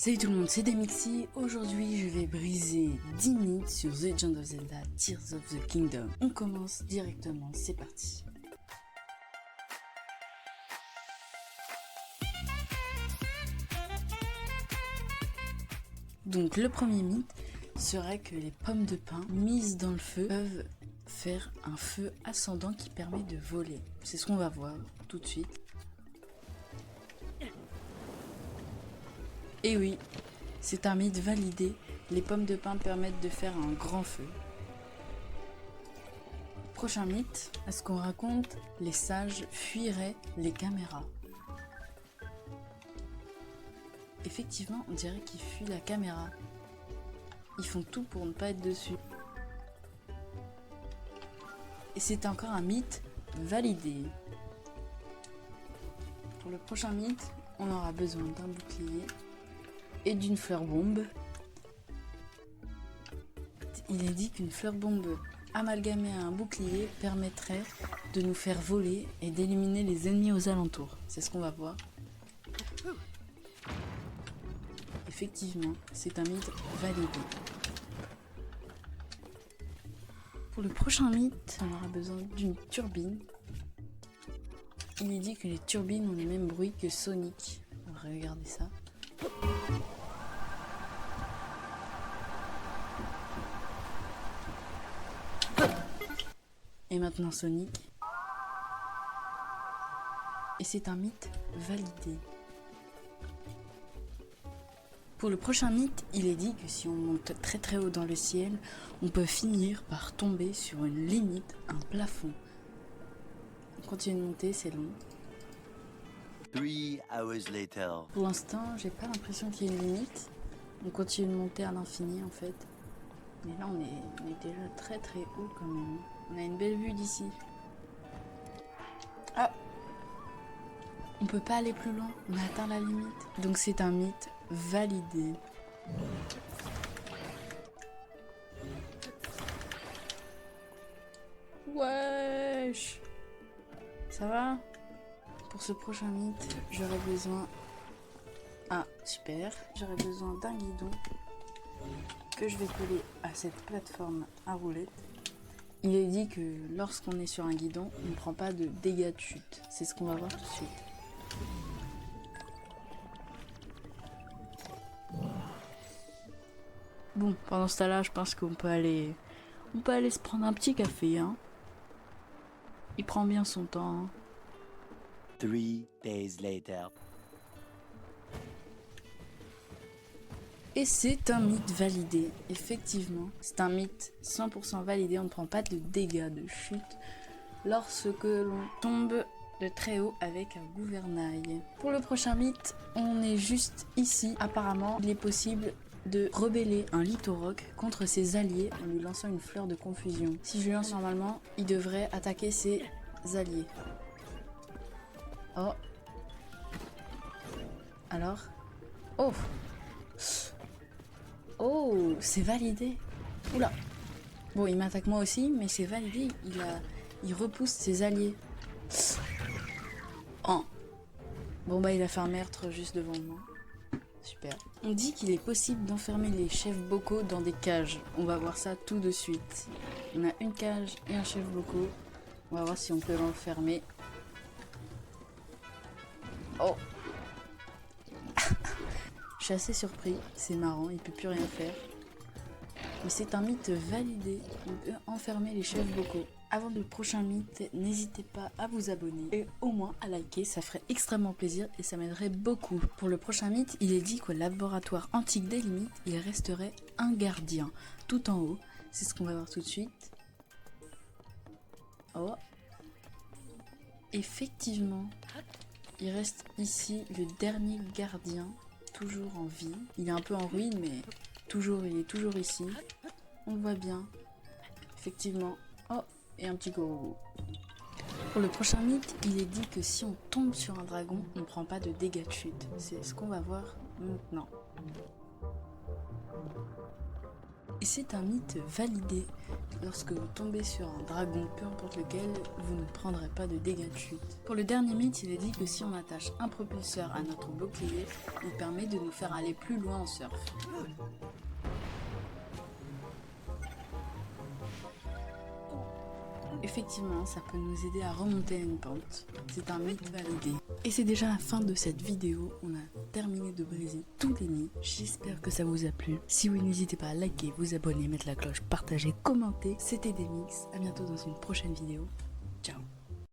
Salut tout le monde, c'est Demixi. Aujourd'hui, je vais briser 10 mythes sur The Legend of Zelda Tears of the Kingdom. On commence directement, c'est parti. Donc le premier mythe serait que les pommes de pin mises dans le feu peuvent faire un feu ascendant qui permet de voler. C'est ce qu'on va voir tout de suite. Et oui, c'est un mythe validé, les pommes de pin permettent de faire un grand feu. Prochain mythe, à ce qu'on raconte, les sages fuiraient les caméras. Effectivement, on dirait qu'ils fuient la caméra. Ils font tout pour ne pas être dessus. Et c'est encore un mythe validé. Pour le prochain mythe, on aura besoin d'un bouclier et d'une fleur bombe. Il est dit qu'une fleur bombe amalgamée à un bouclier permettrait de nous faire voler et d'éliminer les ennemis aux alentours. C'est ce qu'on va voir. Effectivement, c'est un mythe validé. Pour le prochain mythe, on aura besoin d'une turbine. Il est dit que les turbines ont le même bruit que Sonic. On va regarder ça. Et maintenant Sonic. Et c'est un mythe validé. Pour le prochain mythe, il est dit que si on monte très très haut dans le ciel, on peut finir par tomber sur une limite, un plafond. On continue de monter, c'est long. 3 hours later. Pour l'instant, j'ai pas l'impression qu'il y ait une limite. On continue de monter à l'infini en fait. Mais là, on est déjà très très haut quand même. On a une belle vue d'ici. Ah! On peut pas aller plus loin, on a atteint la limite. Donc c'est un mythe validé. Wesh! Ça va? Pour ce prochain mythe, j'aurais besoin... Ah, super. J'aurais besoin d'un guidon que je vais coller à cette plateforme à roulettes. Il est dit que lorsqu'on est sur un guidon, on ne prend pas de dégâts de chute. C'est ce qu'on va voir tout de suite. Bon, pendant ce temps-là, je pense qu'on peut aller... On peut aller se prendre un petit café, hein. Il prend bien son temps, hein. 3 days later. Et c'est un mythe validé, effectivement. C'est un mythe 100% validé, on ne prend pas de dégâts de chute lorsque l'on tombe de très haut avec un gouvernail. Pour le prochain mythe, on est juste ici. Apparemment, il est possible de rebeller un Litorok contre ses alliés en lui lançant une fleur de confusion. Si je lui lance normalement, il devrait attaquer ses alliés. Oh. Alors. Oh. Oh, c'est validé. Oula. Bon, il m'attaque moi aussi, mais c'est validé. Il repousse ses alliés. Oh. Bon bah il a fait un meurtre juste devant moi. Super. On dit qu'il est possible d'enfermer les chefs bocaux dans des cages. On va voir ça tout de suite. On a une cage et un chef bocaux. On va voir si on peut l'enfermer. Oh. Je suis assez surpris, c'est marrant, il peut plus rien faire. Mais c'est un mythe validé, on peut enfermer les chefs bocaux. Avant le prochain mythe, n'hésitez pas à vous abonner et au moins à liker, ça ferait extrêmement plaisir et ça m'aiderait beaucoup. Pour le prochain mythe, il est dit qu'au laboratoire antique des limites, il resterait un gardien tout en haut. C'est ce qu'on va voir tout de suite. Oh. Effectivement, il reste ici le dernier gardien. Toujours en vie. Il est un peu en ruine, mais il est toujours ici. On le voit bien. Effectivement. Oh, et un petit go. Pour le prochain mythe, il est dit que si on tombe sur un dragon, on ne prend pas de dégâts de chute. C'est ce qu'on va voir maintenant. Et c'est un mythe validé. Lorsque vous tombez sur un dragon, peu importe lequel, vous ne prendrez pas de dégâts de chute. Pour le dernier mythe, il est dit que si on attache un propulseur à notre bouclier, il permet de nous faire aller plus loin en surf. Effectivement, ça peut nous aider à remonter à une pente. C'est un mythe validé. Et c'est déjà la fin de cette vidéo. On a terminé de briser tous les mythes. J'espère que ça vous a plu. Si oui, n'hésitez pas à liker, vous abonner, mettre la cloche, partager, commenter. C'était Demix. À bientôt dans une prochaine vidéo.